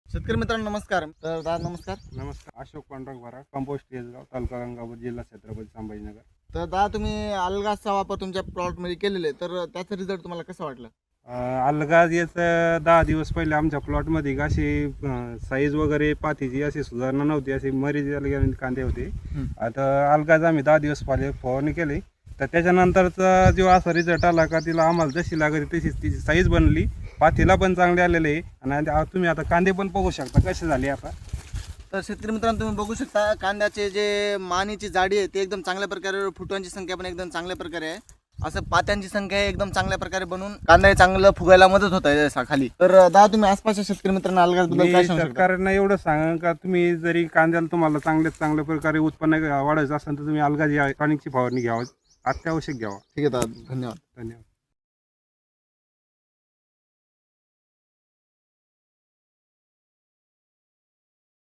शेतकरी मित्रांनो नमस्कार. तर दादा नमस्कार. नमस्कार. अशोक पांडुरंग भरा, कंपोस्ट येसगाव, तालुका गंगापूर, जिल्हा छत्रपती संभाजीनगर. तर दादा तुम्ही अलगाचा वापर तुमच्या प्लॉटमध्ये केलेले, तर त्याचा रिझल्ट तुम्हाला कसा वाटला? अलगाज याचं 10 दिवस पहिले आमच्या प्लॉटमध्ये अशी साईज वगैरे पातीची अशी सुधारणा नव्हती, अशी मरीज कांदे होते. आता अलगाज आम्ही 10 दिवस फवारणी केली, तर त्याच्यानंतरचा जो असा रिझल्ट आला का तिला आम्हाला जशी लागत तशीच तिची साईज बनली, पातीला पण चांगले आलेले आहे. आणि तुम्ही आता कांदे पण बघू शकता कसे झाले आता. तर शेतकरी मित्रांनो तुम्ही बघू शकता कांद्याचे जे मानीची जाडी आहे ते एकदम चांगल्या प्रकारे, फुटवांची संख्या पण एकदम चांगल्या प्रकारे आहे. असं पात्यांची संख्या एकदम चांगल्या प्रकारे बनवून कांदा चांगलं फुगायला मदत होत आहे खाली. तर दादा तुम्ही आसपासच्या शेतकरी मित्रांना अलगाबद्दल काय सांगू शकता? सरकारनं एवढं सांगा का तुम्ही जरी कांद्याला तुम्हाला चांगल्या प्रकारे उत्पन्न वाढायचं असेल तर तुम्ही अलगाज या टॉनिकची फवारणी घ्यावं, अत्यावश्यक घ्यावा. ठीक आहे दादा, धन्यवाद. धन्यवाद.